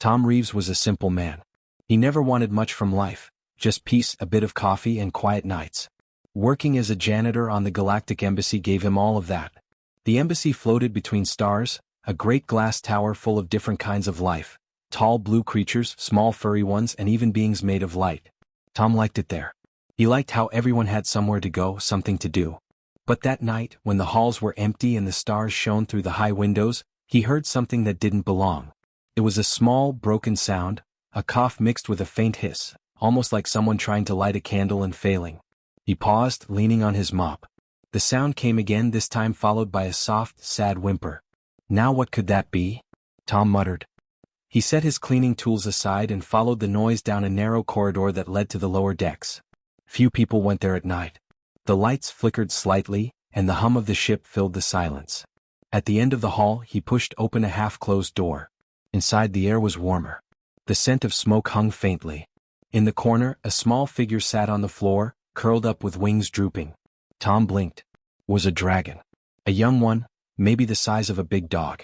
Tom Reeves was a simple man. He never wanted much from life, just peace, a bit of coffee, and quiet nights. Working as a janitor on the Galactic Embassy gave him all of that. The embassy floated between stars, a great glass tower full of different kinds of life, tall blue creatures, small furry ones, and even beings made of light. Tom liked it there. He liked how everyone had somewhere to go, something to do. But that night, when the halls were empty and the stars shone through the high windows, he heard something that didn't belong. It was a small, broken sound, a cough mixed with a faint hiss, almost like someone trying to light a candle and failing. He paused, leaning on his mop. The sound came again, this time followed by a soft, sad whimper. Now what could that be? Tom muttered. He set his cleaning tools aside and followed the noise down a narrow corridor that led to the lower decks. Few people went there at night. The lights flickered slightly, and the hum of the ship filled the silence. At the end of the hall, he pushed open a half-closed door. Inside, the air was warmer. The scent of smoke hung faintly. In the corner, a small figure sat on the floor, curled up with wings drooping. Tom blinked. It was a dragon. A young one, maybe the size of a big dog.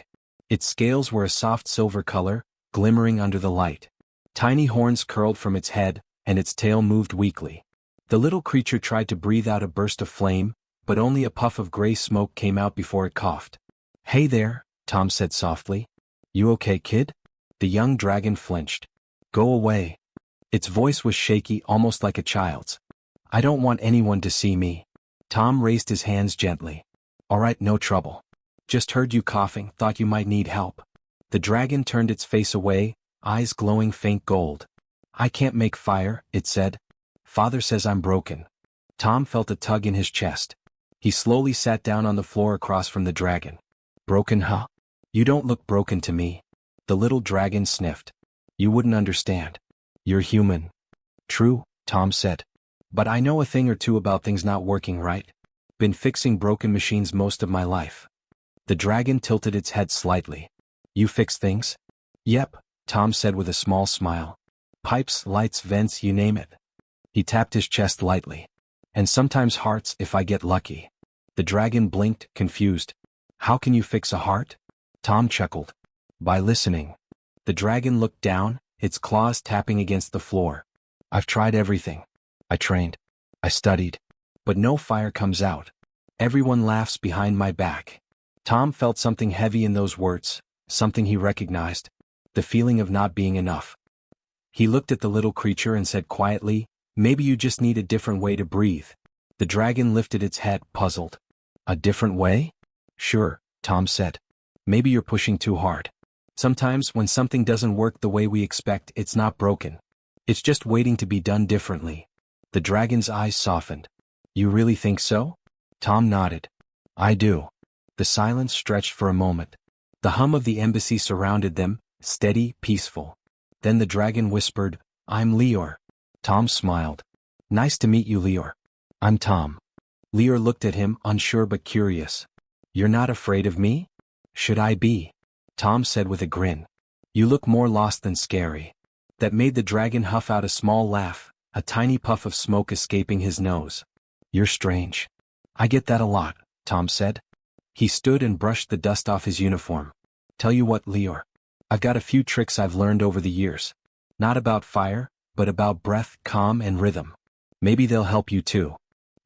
Its scales were a soft silver color, glimmering under the light. Tiny horns curled from its head, and its tail moved weakly. The little creature tried to breathe out a burst of flame, but only a puff of gray smoke came out before it coughed. "Hey there," Tom said softly. "You okay, kid?" The young dragon flinched. "Go away." Its voice was shaky, almost like a child's. "I don't want anyone to see me." Tom raised his hands gently. "All right, no trouble. Just heard you coughing, thought you might need help." The dragon turned its face away, eyes glowing faint gold. "I can't make fire," it said. "Father says I'm broken." Tom felt a tug in his chest. He slowly sat down on the floor across from the dragon. "Broken, huh? You don't look broken to me." The little dragon sniffed. "You wouldn't understand. You're human." "True," Tom said. "But I know a thing or two about things not working right. Been fixing broken machines most of my life." The dragon tilted its head slightly. "You fix things?" "Yep," Tom said with a small smile. "Pipes, lights, vents, you name it." He tapped his chest lightly. "And sometimes hearts, if I get lucky." The dragon blinked, confused. "How can you fix a heart?" Tom chuckled. "By listening." The dragon looked down, its claws tapping against the floor. "I've tried everything. I trained. I studied. But no fire comes out. Everyone laughs behind my back." Tom felt something heavy in those words, something he recognized. The feeling of not being enough. He looked at the little creature and said quietly, "Maybe you just need a different way to breathe." The dragon lifted its head, puzzled. "A different way?" "Sure," Tom said. "Maybe you're pushing too hard. Sometimes when something doesn't work the way we expect, it's not broken. It's just waiting to be done differently." The dragon's eyes softened. "You really think so?" Tom nodded. "I do." The silence stretched for a moment. The hum of the embassy surrounded them, steady, peaceful. Then the dragon whispered, "I'm Lior." Tom smiled. "Nice to meet you, Lior." "I'm Tom." Lior looked at him, unsure but curious. "You're not afraid of me?" "Should I be?" Tom said with a grin. "You look more lost than scary." That made the dragon huff out a small laugh, a tiny puff of smoke escaping his nose. "You're strange." "I get that a lot," Tom said. He stood and brushed the dust off his uniform. "Tell you what, Lior. I've got a few tricks I've learned over the years. Not about fire, but about breath, calm, and rhythm. Maybe they'll help you too."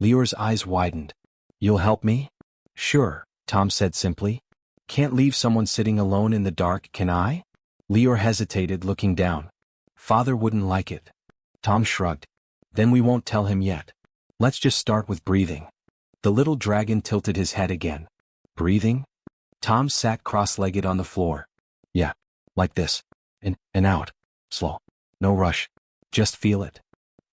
Lior's eyes widened. "You'll help me?" "Sure," Tom said simply. "Can't leave someone sitting alone in the dark, can I?" Lior hesitated, looking down. "Father wouldn't like it." Tom shrugged. "Then we won't tell him yet. Let's just start with breathing." The little dragon tilted his head again. "Breathing?" Tom sat cross-legged on the floor. "Yeah, like this. In and out. Slow. No rush. Just feel it."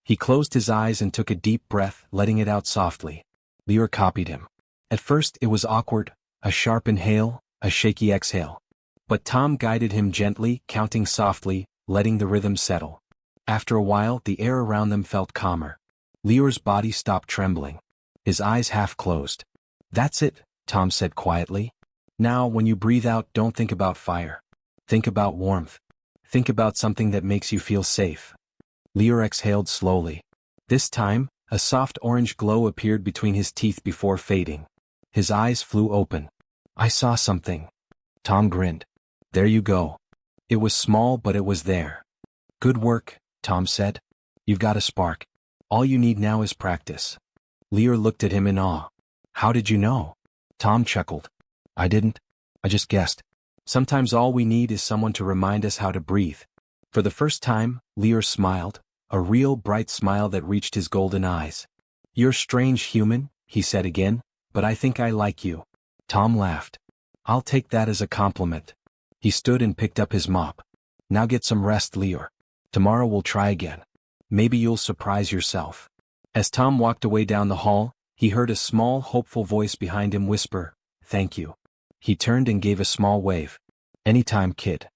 He closed his eyes and took a deep breath, letting it out softly. Lior copied him. At first it was awkward, a sharp inhale, a shaky exhale. But Tom guided him gently, counting softly, letting the rhythm settle. After a while, the air around them felt calmer. Lior's body stopped trembling. His eyes half closed. "That's it," Tom said quietly. "Now, when you breathe out, don't think about fire. Think about warmth. Think about something that makes you feel safe." Lior exhaled slowly. This time, a soft orange glow appeared between his teeth before fading. His eyes flew open. "I saw something." Tom grinned. "There you go. It was small but it was there. Good work, Tom said. You've got a spark. All you need now is practice. Lear looked at him in awe. How did you know? Tom chuckled. I didn't. I just guessed. Sometimes all we need is someone to remind us how to breathe. For the first time, Lear smiled, a real bright smile that reached his golden eyes. You're strange, human, he said again, but I think I like you. Tom laughed. I'll take that as a compliment. He stood and picked up his mop. Now get some rest, Lear. Tomorrow we'll try again. Maybe you'll surprise yourself. As Tom walked away down the hall, he heard a small, hopeful voice behind him whisper, "Thank you." He turned and gave a small wave. "Anytime, kid."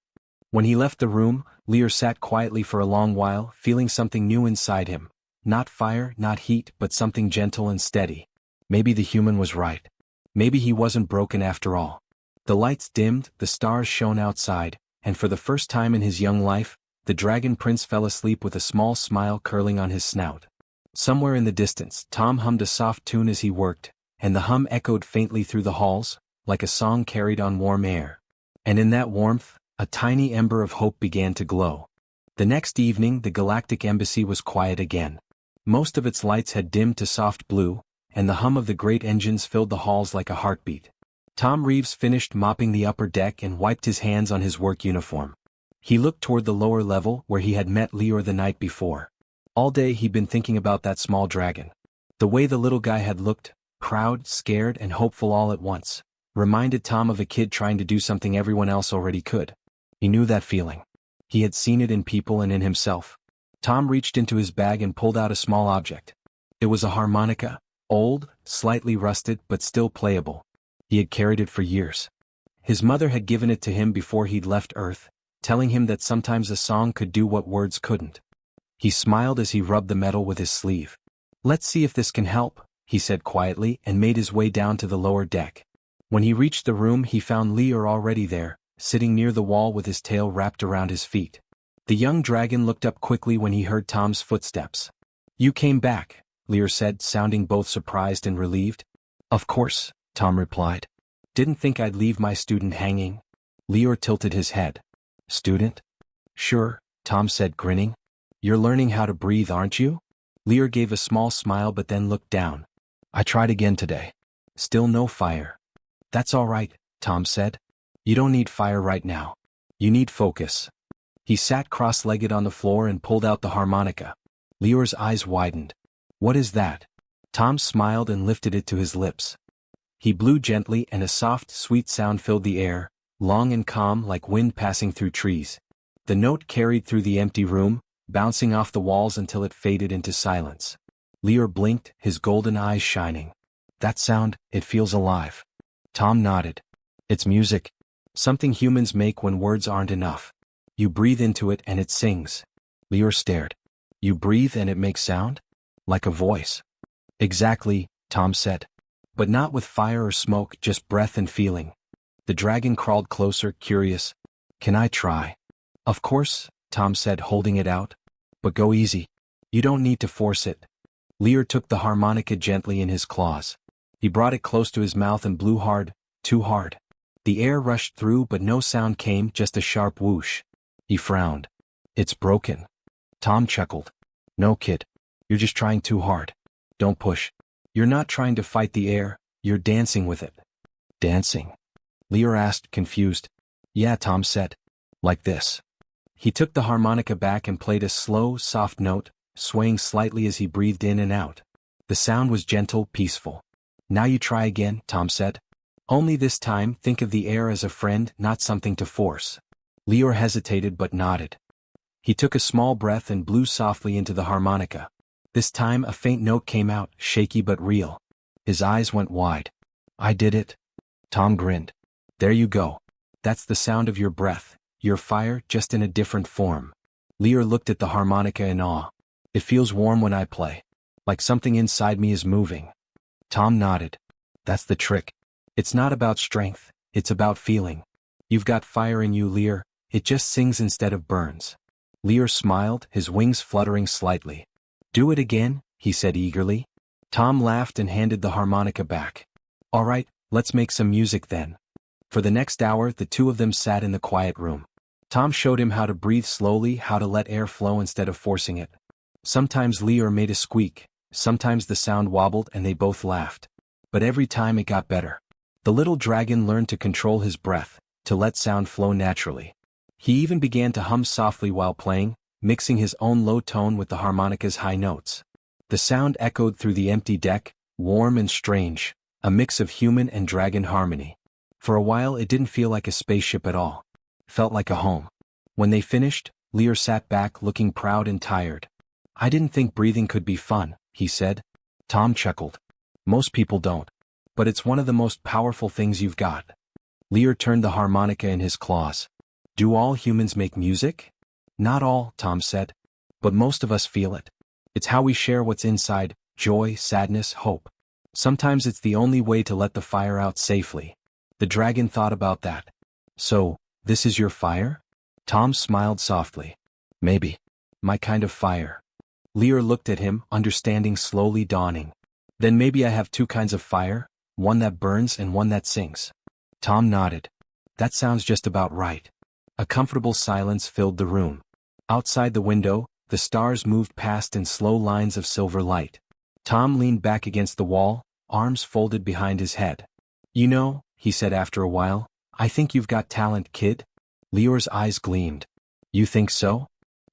When he left the room, Lear sat quietly for a long while, feeling something new inside him. Not fire, not heat, but something gentle and steady. Maybe the human was right. Maybe he wasn't broken after all. The lights dimmed, the stars shone outside, and for the first time in his young life, the Dragon Prince fell asleep with a small smile curling on his snout. Somewhere in the distance, Tom hummed a soft tune as he worked, and the hum echoed faintly through the halls, like a song carried on warm air. And in that warmth, a tiny ember of hope began to glow. The next evening, the Galactic Embassy was quiet again. Most of its lights had dimmed to soft blue, and the hum of the great engines filled the halls like a heartbeat. Tom Reeves finished mopping the upper deck and wiped his hands on his work uniform. He looked toward the lower level where he had met Lear the night before. All day he'd been thinking about that small dragon. The way the little guy had looked, proud, scared, and hopeful all at once, reminded Tom of a kid trying to do something everyone else already could. He knew that feeling. He had seen it in people and in himself. Tom reached into his bag and pulled out a small object. It was a harmonica, old, slightly rusted but still playable. He had carried it for years. His mother had given it to him before he'd left Earth, telling him that sometimes a song could do what words couldn't. He smiled as he rubbed the metal with his sleeve. "Let's see if this can help," he said quietly and made his way down to the lower deck. When he reached the room he found Lear already there, sitting near the wall with his tail wrapped around his feet. The young dragon looked up quickly when he heard Tom's footsteps. "You came back," Lear said, sounding both surprised and relieved. "Of course," Tom replied. "Didn't think I'd leave my student hanging." Lear tilted his head. "Student?" "Sure," Tom said, grinning. "You're learning how to breathe, aren't you?" Lear gave a small smile but then looked down. "I tried again today. Still no fire." "That's all right," Tom said. "You don't need fire right now. You need focus." He sat cross-legged on the floor and pulled out the harmonica. Lear's eyes widened. "What is that?" Tom smiled and lifted it to his lips. He blew gently and a soft, sweet sound filled the air, long and calm like wind passing through trees. The note carried through the empty room, bouncing off the walls until it faded into silence. Lear blinked, his golden eyes shining. "That sound, it feels alive." Tom nodded. "It's music. Something humans make when words aren't enough. You breathe into it and it sings." Lear stared. "You breathe and it makes sound? Like a voice?" "Exactly," Tom said. "But not with fire or smoke, just breath and feeling." The dragon crawled closer, curious. "Can I try?" "Of course," Tom said, holding it out. "But go easy. You don't need to force it." Lear took the harmonica gently in his claws. He brought it close to his mouth and blew hard, too hard. The air rushed through but no sound came, just a sharp whoosh. He frowned. "It's broken." Tom chuckled. "No, kid. You're just trying too hard. Don't push. You're not trying to fight the air, you're dancing with it." "Dancing?" Lear asked, confused. "Yeah," Tom said. "Like this." He took the harmonica back and played a slow, soft note, swaying slightly as he breathed in and out. The sound was gentle, peaceful. "Now you try again," Tom said. "Only this time think of the air as a friend, not something to force." Lear hesitated but nodded. He took a small breath and blew softly into the harmonica. This time a faint note came out, shaky but real. His eyes went wide. "I did it." Tom grinned. "There you go. That's the sound of your breath, your fire, just in a different form." Lear looked at the harmonica in awe. "It feels warm when I play. Like something inside me is moving." Tom nodded. "That's the trick. It's not about strength, it's about feeling. You've got fire in you, Lear. It just sings instead of burns." Lear smiled, his wings fluttering slightly. "Do it again," he said eagerly. Tom laughed and handed the harmonica back. "All right, let's make some music then." For the next hour the two of them sat in the quiet room. Tom showed him how to breathe slowly, how to let air flow instead of forcing it. Sometimes Lear made a squeak, sometimes the sound wobbled and they both laughed. But every time it got better. The little dragon learned to control his breath, to let sound flow naturally. He even began to hum softly while playing, mixing his own low tone with the harmonica's high notes. The sound echoed through the empty deck, warm and strange, a mix of human and dragon harmony. For a while it didn't feel like a spaceship at all. Felt like a home. When they finished, Lear sat back looking proud and tired. "I didn't think breathing could be fun," he said. Tom chuckled. "Most people don't. But it's one of the most powerful things you've got." Lear turned the harmonica in his claws. "Do all humans make music?" "Not all," Tom said. "But most of us feel it. It's how we share what's inside, joy, sadness, hope. Sometimes it's the only way to let the fire out safely." The dragon thought about that. "So, this is your fire?" Tom smiled softly. "Maybe. My kind of fire." Lear looked at him, understanding slowly dawning. "Then maybe I have two kinds of fire, one that burns and one that sings." Tom nodded. "That sounds just about right." A comfortable silence filled the room. Outside the window, the stars moved past in slow lines of silver light. Tom leaned back against the wall, arms folded behind his head. "You know," he said after a while, "I think you've got talent, kid." Lear's eyes gleamed. "You think so?"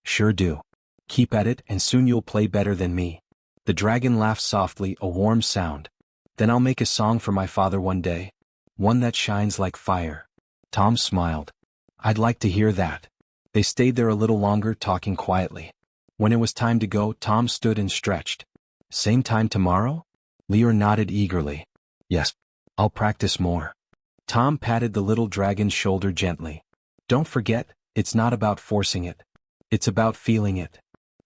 "Sure do. Keep at it and soon you'll play better than me." The dragon laughed softly, a warm sound. "Then I'll make a song for my father one day. One that shines like fire." Tom smiled. "I'd like to hear that." They stayed there a little longer, talking quietly. When it was time to go, Tom stood and stretched. "Same time tomorrow?" Lear nodded eagerly. "Yes. I'll practice more." Tom patted the little dragon's shoulder gently. "Don't forget, it's not about forcing it. It's about feeling it."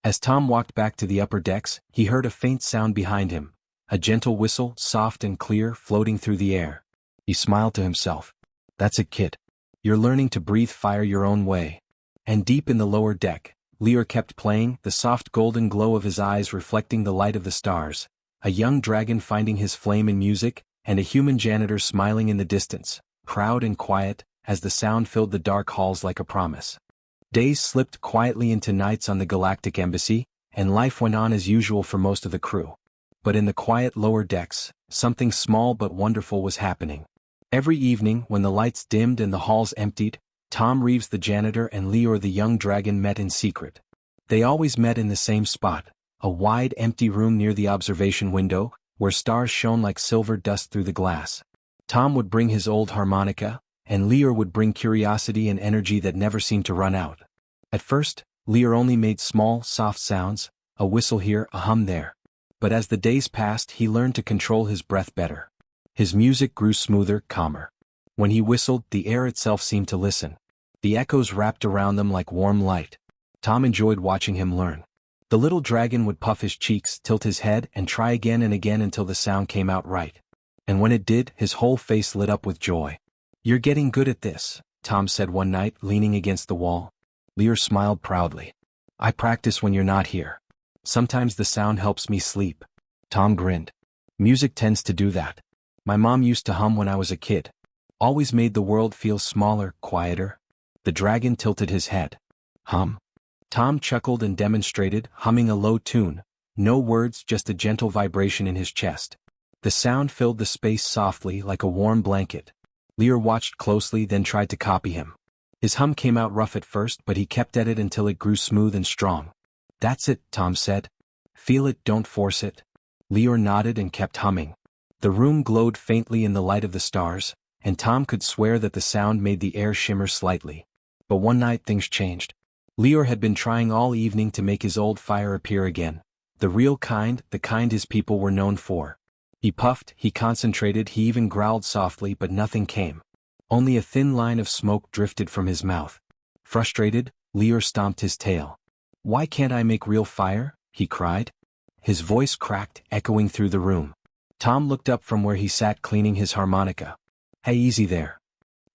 As Tom walked back to the upper decks, he heard a faint sound behind him. A gentle whistle, soft and clear, floating through the air. He smiled to himself. "That's it, kid. You're learning to breathe fire your own way." And deep in the lower deck, Lear kept playing, the soft golden glow of his eyes reflecting the light of the stars, a young dragon finding his flame in music, and a human janitor smiling in the distance, proud and quiet, as the sound filled the dark halls like a promise. Days slipped quietly into nights on the Galactic Embassy, and life went on as usual for most of the crew. But in the quiet lower decks, something small but wonderful was happening. Every evening, when the lights dimmed and the halls emptied, Tom Reeves the janitor and Lear the young dragon met in secret. They always met in the same spot, a wide empty room near the observation window, where stars shone like silver dust through the glass. Tom would bring his old harmonica, and Lear would bring curiosity and energy that never seemed to run out. At first, Lear only made small, soft sounds, a whistle here, a hum there. But as the days passed, he learned to control his breath better. His music grew smoother, calmer. When he whistled, the air itself seemed to listen. The echoes wrapped around them like warm light. Tom enjoyed watching him learn. The little dragon would puff his cheeks, tilt his head, and try again and again until the sound came out right. And when it did, his whole face lit up with joy. "You're getting good at this," Tom said one night, leaning against the wall. Lear smiled proudly. "I practice when you're not here. Sometimes the sound helps me sleep." Tom grinned. "Music tends to do that. My mom used to hum when I was a kid. Always made the world feel smaller, quieter." The dragon tilted his head. "Hum." Tom chuckled and demonstrated, humming a low tune. No words, just a gentle vibration in his chest. The sound filled the space softly like a warm blanket. Lear watched closely, then tried to copy him. His hum came out rough at first, but he kept at it until it grew smooth and strong. "That's it," Tom said. "Feel it, don't force it." Lear nodded and kept humming. The room glowed faintly in the light of the stars, and Tom could swear that the sound made the air shimmer slightly. But one night things changed. Lear had been trying all evening to make his old fire appear again. The real kind, the kind his people were known for. He puffed, he concentrated, he even growled softly, but nothing came. Only a thin line of smoke drifted from his mouth. Frustrated, Lear stomped his tail. "Why can't I make real fire?" he cried. His voice cracked, echoing through the room. Tom looked up from where he sat cleaning his harmonica. "Hey, easy there."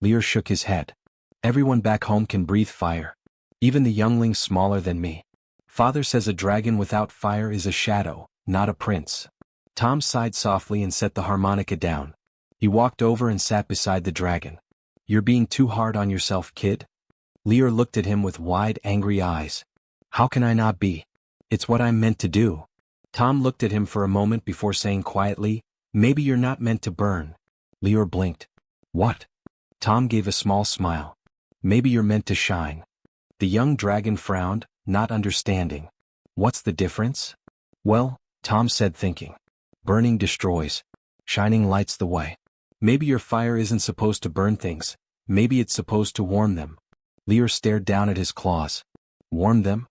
Lear shook his head. "Everyone back home can breathe fire. Even the younglings smaller than me. Father says a dragon without fire is a shadow, not a prince." Tom sighed softly and set the harmonica down. He walked over and sat beside the dragon. "You're being too hard on yourself, kid." Lear looked at him with wide, angry eyes. How can I not be? It's what I'm meant to do. Tom looked at him for a moment before saying quietly, maybe you're not meant to burn. Lear blinked. What? Tom gave a small smile. Maybe you're meant to shine. The young dragon frowned, not understanding. What's the difference? Well, Tom said, thinking. Burning destroys. Shining lights the way. Maybe your fire isn't supposed to burn things. Maybe it's supposed to warm them. Lear stared down at his claws. Warm them?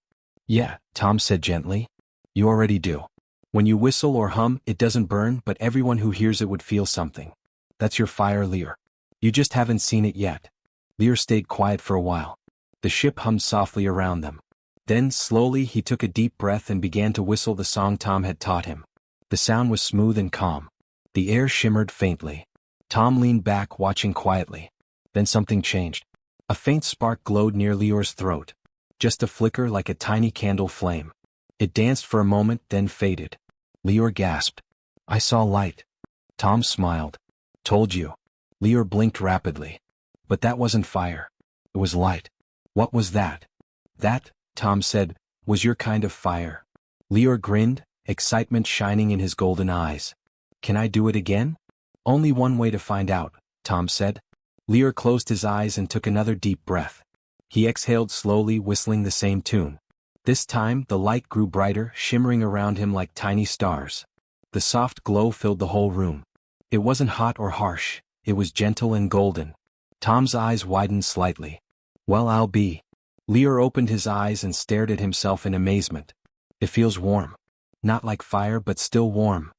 Yeah, Tom said gently. You already do. When you whistle or hum, it doesn't burn, but everyone who hears it would feel something. That's your fire, Lear. You just haven't seen it yet. Lear stayed quiet for a while. The ship hummed softly around them. Then, slowly, he took a deep breath and began to whistle the song Tom had taught him. The sound was smooth and calm. The air shimmered faintly. Tom leaned back, watching quietly. Then something changed. A faint spark glowed near Lear's throat. Just a flicker like a tiny candle flame. It danced for a moment, then faded. Lear gasped. I saw light. Tom smiled. Told you. Lear blinked rapidly. But that wasn't fire. It was light. What was that? That, Tom said, was your kind of fire. Lear grinned, excitement shining in his golden eyes. Can I do it again? Only one way to find out, Tom said. Lear closed his eyes and took another deep breath. He exhaled slowly, whistling the same tune. This time, the light grew brighter, shimmering around him like tiny stars. The soft glow filled the whole room. It wasn't hot or harsh, it was gentle and golden. Tom's eyes widened slightly. Well, I'll be. Lear opened his eyes and stared at himself in amazement. It feels warm. Not like fire, but still warm.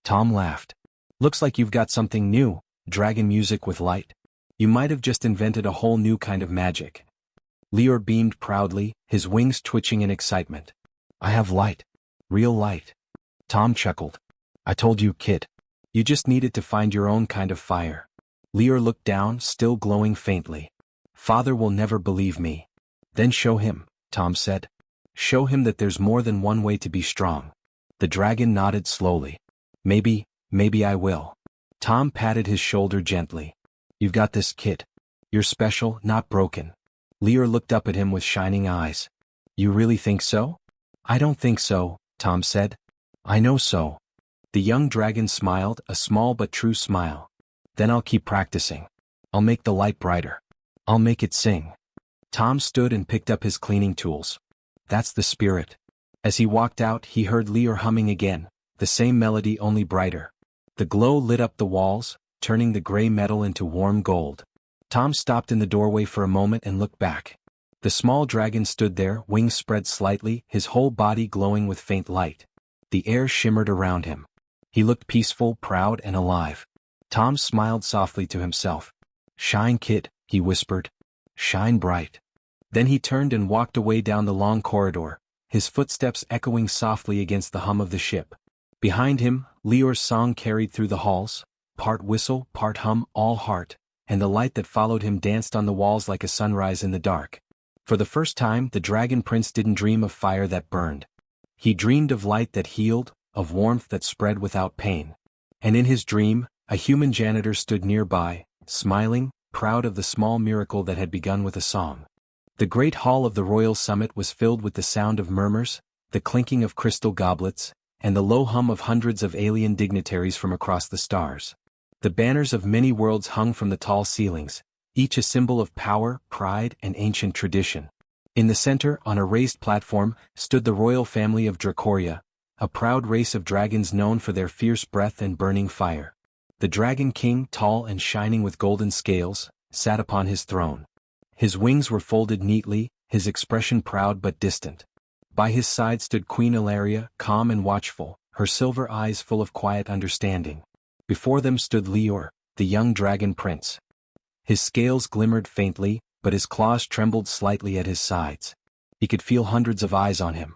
Tom laughed. Looks like you've got something new, dragon music with light. You might have just invented a whole new kind of magic. Lear beamed proudly, his wings twitching in excitement. I have light. Real light. Tom chuckled. I told you, kid. You just needed to find your own kind of fire. Lear looked down, still glowing faintly. Father will never believe me. Then show him, Tom said. Show him that there's more than one way to be strong. The dragon nodded slowly. Maybe I will. Tom patted his shoulder gently. You've got this, kid. You're special, not broken. Lear looked up at him with shining eyes. You really think so? I don't think so, Tom said. I know so. The young dragon smiled, a small but true smile. Then I'll keep practicing. I'll make the light brighter. I'll make it sing. Tom stood and picked up his cleaning tools. That's the spirit. As he walked out, he heard Lear humming again, the same melody, only brighter. The glow lit up the walls, turning the gray metal into warm gold. Tom stopped in the doorway for a moment and looked back. The small dragon stood there, wings spread slightly, his whole body glowing with faint light. The air shimmered around him. He looked peaceful, proud, and alive. Tom smiled softly to himself. Shine, kid, he whispered. Shine bright. Then he turned and walked away down the long corridor, his footsteps echoing softly against the hum of the ship. Behind him, Lear's song carried through the halls, part whistle, part hum, all heart, and the light that followed him danced on the walls like a sunrise in the dark. For the first time, the Dragon Prince didn't dream of fire that burned. He dreamed of light that healed, of warmth that spread without pain. And in his dream, a human janitor stood nearby, smiling, proud of the small miracle that had begun with a song. The great hall of the royal summit was filled with the sound of murmurs, the clinking of crystal goblets, and the low hum of hundreds of alien dignitaries from across the stars. The banners of many worlds hung from the tall ceilings, each a symbol of power, pride, and ancient tradition. In the center, on a raised platform, stood the royal family of Dracoria, a proud race of dragons known for their fierce breath and burning fire. The Dragon King, tall and shining with golden scales, sat upon his throne. His wings were folded neatly, his expression proud but distant. By his side stood Queen Ilaria, calm and watchful, her silver eyes full of quiet understanding. Before them stood Lear, the young dragon prince. His scales glimmered faintly, but his claws trembled slightly at his sides. He could feel hundreds of eyes on him.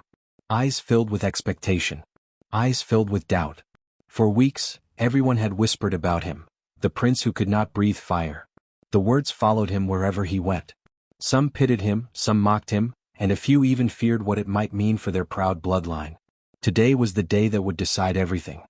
Eyes filled with expectation. Eyes filled with doubt. For weeks, everyone had whispered about him, the prince who could not breathe fire. The words followed him wherever he went. Some pitied him, some mocked him, and a few even feared what it might mean for their proud bloodline. Today was the day that would decide everything.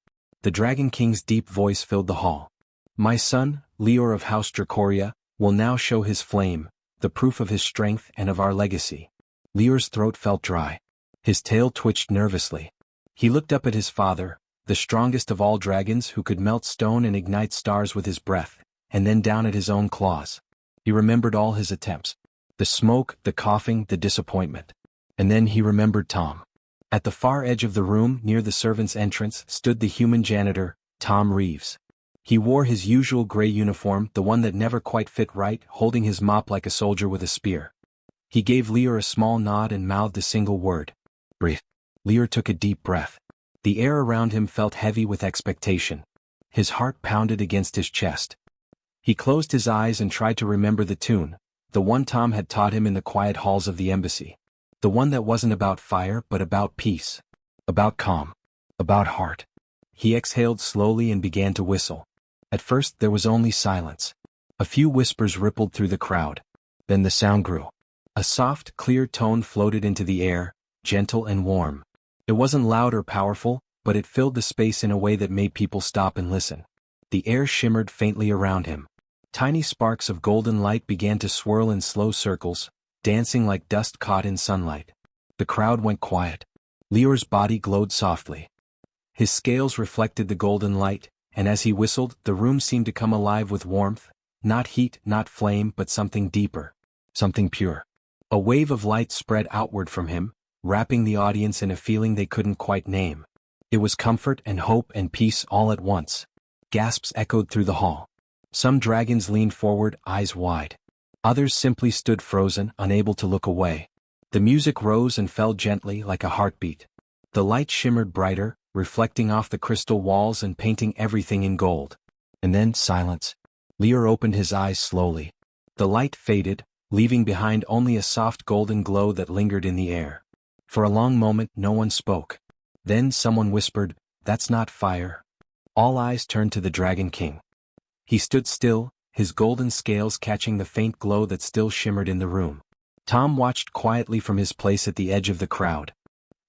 The Dragon King's deep voice filled the hall. My son, Lear of House Dracoria, will now show his flame, the proof of his strength and of our legacy. Lior's throat felt dry. His tail twitched nervously. He looked up at his father, the strongest of all dragons who could melt stone and ignite stars with his breath, and then down at his own claws. He remembered all his attempts. The smoke, the coughing, the disappointment. And then he remembered Tom. At the far edge of the room, near the servants' entrance, stood the human janitor, Tom Reeves. He wore his usual gray uniform, the one that never quite fit right, holding his mop like a soldier with a spear. He gave Lior a small nod and mouthed a single word. Brief. Lior took a deep breath. The air around him felt heavy with expectation. His heart pounded against his chest. He closed his eyes and tried to remember the tune, the one Tom had taught him in the quiet halls of the embassy. The one that wasn't about fire but about peace. About calm. About heart. He exhaled slowly and began to whistle. At first there was only silence. A few whispers rippled through the crowd. Then the sound grew. A soft, clear tone floated into the air, gentle and warm. It wasn't loud or powerful, but it filled the space in a way that made people stop and listen. The air shimmered faintly around him. Tiny sparks of golden light began to swirl in slow circles, dancing like dust caught in sunlight. The crowd went quiet. Lior's body glowed softly. His scales reflected the golden light, and as he whistled, the room seemed to come alive with warmth, not heat, not flame, but something deeper, something pure. A wave of light spread outward from him, wrapping the audience in a feeling they couldn't quite name. It was comfort and hope and peace all at once. Gasps echoed through the hall. Some dragons leaned forward, eyes wide. Others simply stood frozen, unable to look away. The music rose and fell gently like a heartbeat. The light shimmered brighter, reflecting off the crystal walls and painting everything in gold. And then silence. Lior opened his eyes slowly. The light faded, leaving behind only a soft golden glow that lingered in the air. For a long moment no one spoke. Then someone whispered, "That's not fire." All eyes turned to the Dragon King. He stood still, his golden scales catching the faint glow that still shimmered in the room. Tom watched quietly from his place at the edge of the crowd.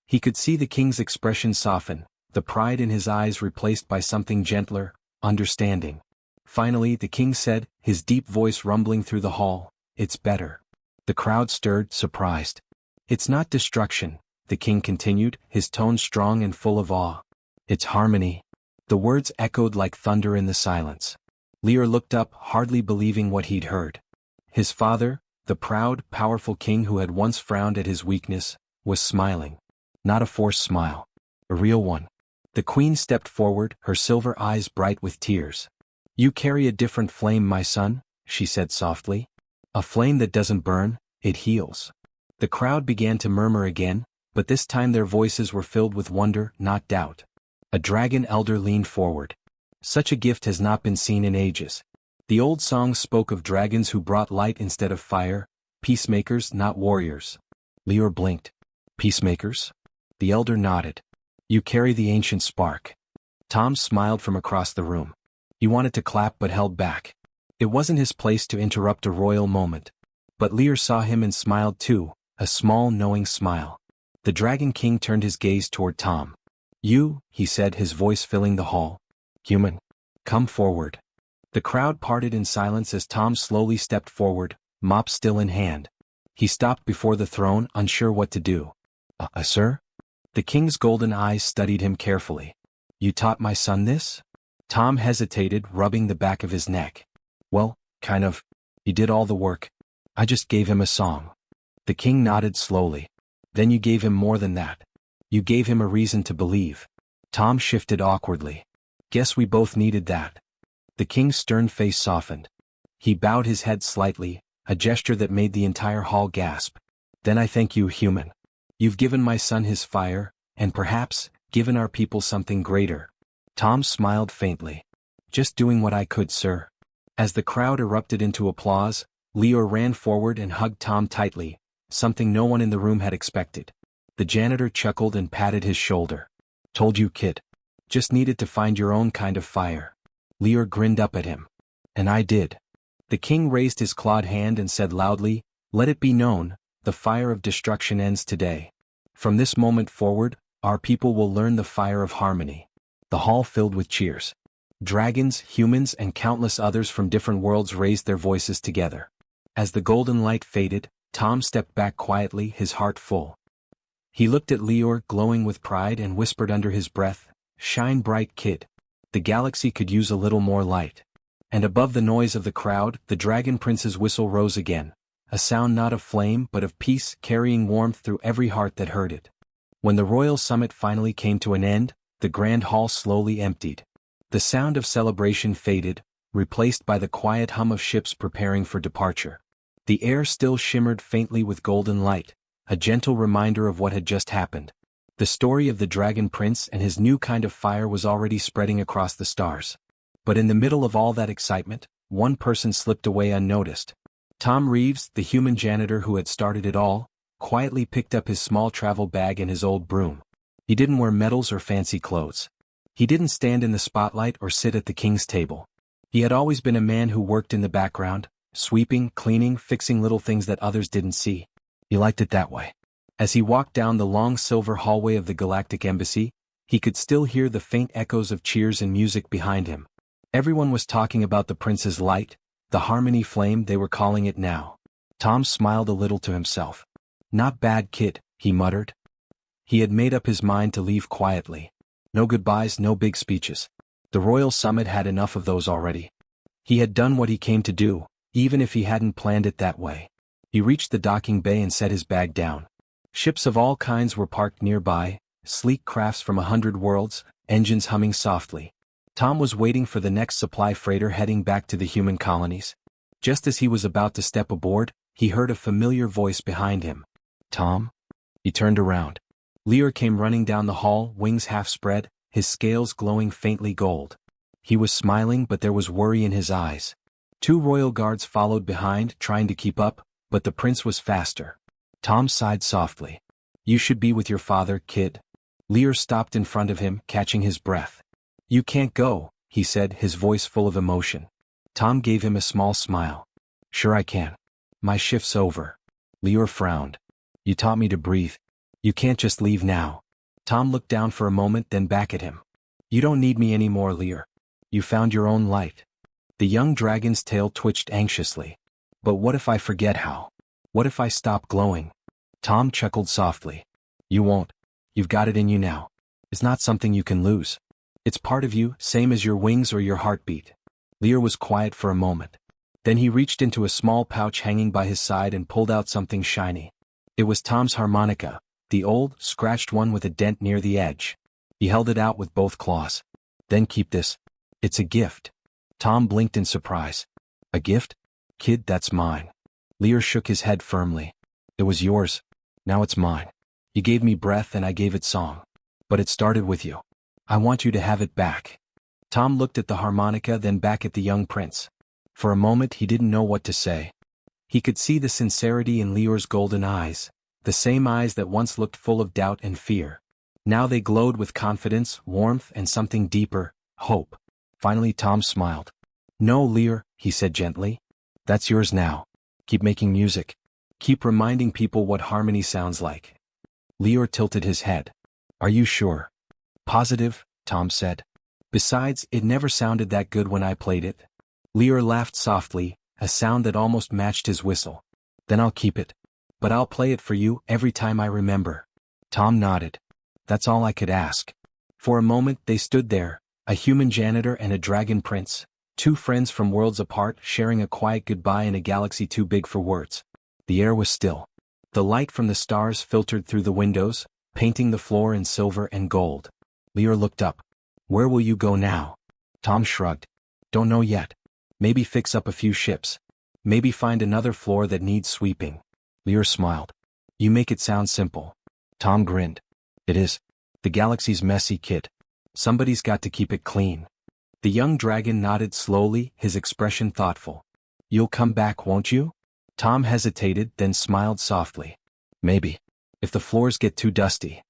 He could see the king's expression soften, the pride in his eyes replaced by something gentler, understanding. Finally the king said, his deep voice rumbling through the hall, "It's better." The crowd stirred, surprised. "It's not destruction," the king continued, his tone strong and full of awe. "It's harmony." The words echoed like thunder in the silence. Lior looked up, hardly believing what he'd heard. His father, the proud, powerful king who had once frowned at his weakness, was smiling. Not a forced smile. A real one. The queen stepped forward, her silver eyes bright with tears. "You carry a different flame, my son," she said softly. "A flame that doesn't burn, it heals." The crowd began to murmur again, but this time their voices were filled with wonder, not doubt. A dragon elder leaned forward. "Such a gift has not been seen in ages." The old song spoke of dragons who brought light instead of fire, peacemakers, not warriors. Lior blinked. "Peacemakers?" The elder nodded. "You carry the ancient spark." Tom smiled from across the room. He wanted to clap but held back. It wasn't his place to interrupt a royal moment. But Lior saw him and smiled too, a small knowing smile. The Dragon King turned his gaze toward Tom. "You," he said, his voice filling the hall. "Human. Come forward." The crowd parted in silence as Tom slowly stepped forward, mop still in hand. He stopped before the throne, unsure what to do. Sir?" The king's golden eyes studied him carefully. "You taught my son this?" Tom hesitated, rubbing the back of his neck. "Well, kind of. He did all the work. I just gave him a song." The king nodded slowly. "Then you gave him more than that. You gave him a reason to believe." Tom shifted awkwardly. "Guess we both needed that." The king's stern face softened. He bowed his head slightly, a gesture that made the entire hall gasp. "Then I thank you, human. You've given my son his fire, and perhaps, given our people something greater." Tom smiled faintly. "Just doing what I could, sir." As the crowd erupted into applause, Lior ran forward and hugged Tom tightly, something no one in the room had expected. The janitor chuckled and patted his shoulder. "Told you, kid. Just needed to find your own kind of fire." Lior grinned up at him. "And I did." The king raised his clawed hand and said loudly, "Let it be known, the fire of destruction ends today. From this moment forward, our people will learn the fire of harmony." The hall filled with cheers. Dragons, humans, and countless others from different worlds raised their voices together. As the golden light faded, Tom stepped back quietly, his heart full. He looked at Lior, glowing with pride, and whispered under his breath, "Shine bright, kid. The galaxy could use a little more light." And above the noise of the crowd, the Dragon Prince's whistle rose again, a sound not of flame but of peace, carrying warmth through every heart that heard it. When the royal summit finally came to an end, the grand hall slowly emptied. The sound of celebration faded, replaced by the quiet hum of ships preparing for departure. The air still shimmered faintly with golden light, a gentle reminder of what had just happened. The story of the Dragon Prince and his new kind of fire was already spreading across the stars. But in the middle of all that excitement, one person slipped away unnoticed. Tom Reeves, the human janitor who had started it all, quietly picked up his small travel bag and his old broom. He didn't wear medals or fancy clothes. He didn't stand in the spotlight or sit at the king's table. He had always been a man who worked in the background, sweeping, cleaning, fixing little things that others didn't see. He liked it that way. As he walked down the long silver hallway of the Galactic Embassy, he could still hear the faint echoes of cheers and music behind him. Everyone was talking about the prince's light, the harmony flame they were calling it now. Tom smiled a little to himself. "Not bad, kid," he muttered. He had made up his mind to leave quietly. No goodbyes, no big speeches. The royal summit had enough of those already. He had done what he came to do, even if he hadn't planned it that way. He reached the docking bay and set his bag down. Ships of all kinds were parked nearby, sleek crafts from 100 worlds, engines humming softly. Tom was waiting for the next supply freighter heading back to the human colonies. Just as he was about to step aboard, he heard a familiar voice behind him. "Tom?" He turned around. Lior came running down the hall, wings half spread, his scales glowing faintly gold. He was smiling, but there was worry in his eyes. 2 royal guards followed behind, trying to keep up, but the prince was faster. Tom sighed softly. "You should be with your father, kid." Lior stopped in front of him, catching his breath. "You can't go," he said, his voice full of emotion. Tom gave him a small smile. "Sure I can. My shift's over." Lior frowned. "You taught me to breathe. You can't just leave now." Tom looked down for a moment, then back at him. "You don't need me anymore, Lior. You found your own light." The young dragon's tail twitched anxiously. "But what if I forget how? What if I stop glowing?" Tom chuckled softly. "You won't. You've got it in you now. It's not something you can lose. It's part of you, same as your wings or your heartbeat." Lior was quiet for a moment. Then he reached into a small pouch hanging by his side and pulled out something shiny. It was Tom's harmonica, the old, scratched one with a dent near the edge. He held it out with both claws. "Then keep this. It's a gift." Tom blinked in surprise. "A gift? Kid, that's mine." Lior shook his head firmly. "It was yours. Now it's mine. You gave me breath and I gave it song. But it started with you. I want you to have it back." Tom looked at the harmonica, then back at the young prince. For a moment he didn't know what to say. He could see the sincerity in Lior's golden eyes, the same eyes that once looked full of doubt and fear. Now they glowed with confidence, warmth, and something deeper, hope. Finally Tom smiled. "No, Lior," he said gently. "That's yours now. Keep making music. Keep reminding people what harmony sounds like." Lior tilted his head. "Are you sure?" "Positive," Tom said. "Besides, it never sounded that good when I played it." Lior laughed softly, a sound that almost matched his whistle. "Then I'll keep it. But I'll play it for you every time I remember." Tom nodded. That's all I could ask. For a moment they stood there, a human janitor and a dragon prince, 2 friends from worlds apart sharing a quiet goodbye in a galaxy too big for words. The air was still. The light from the stars filtered through the windows, painting the floor in silver and gold. Lior looked up. "Where will you go now?" Tom shrugged. "Don't know yet. Maybe fix up a few ships. Maybe find another floor that needs sweeping." Lior smiled. "You make it sound simple." Tom grinned. "It is. The galaxy's messy, kid. Somebody's got to keep it clean." The young dragon nodded slowly, his expression thoughtful. "You'll come back, won't you?" Tom hesitated, then smiled softly. "Maybe. If the floors get too dusty."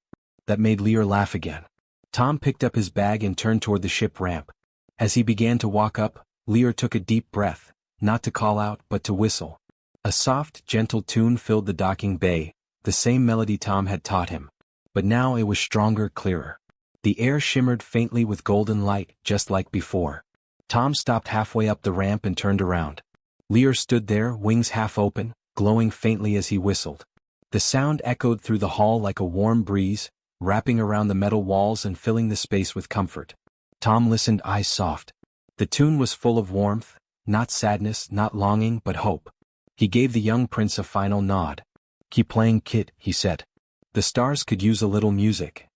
That made Lior laugh again. Tom picked up his bag and turned toward the ship ramp. As he began to walk up, Lior took a deep breath, not to call out but to whistle. A soft, gentle tune filled the docking bay, the same melody Tom had taught him. But now it was stronger, clearer. The air shimmered faintly with golden light, just like before. Tom stopped halfway up the ramp and turned around. Lear stood there, wings half open, glowing faintly as he whistled. The sound echoed through the hall like a warm breeze, wrapping around the metal walls and filling the space with comfort. Tom listened, eyes soft. The tune was full of warmth, not sadness, not longing, but hope. He gave the young prince a final nod. "Keep playing, kid," he said. "The stars could use a little music."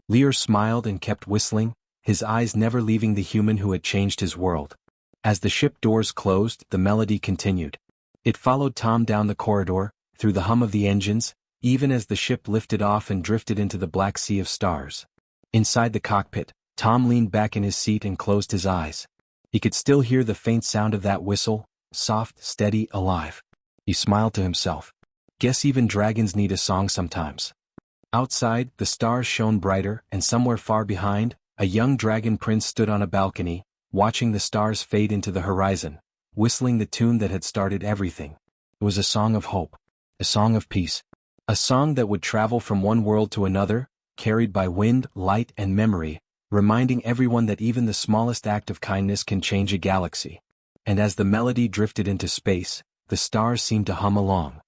Lear smiled and kept whistling, his eyes never leaving the human who had changed his world. As the ship doors closed, the melody continued. It followed Tom down the corridor, through the hum of the engines, even as the ship lifted off and drifted into the black sea of stars. Inside the cockpit, Tom leaned back in his seat and closed his eyes. He could still hear the faint sound of that whistle, soft, steady, alive. He smiled to himself. Guess even dragons need a song sometimes. Outside, the stars shone brighter, and somewhere far behind, a young dragon prince stood on a balcony, watching the stars fade into the horizon, whistling the tune that had started everything. It was a song of hope. A song of peace. A song that would travel from one world to another, carried by wind, light, and memory, reminding everyone that even the smallest act of kindness can change a galaxy. And as the melody drifted into space, the stars seemed to hum along.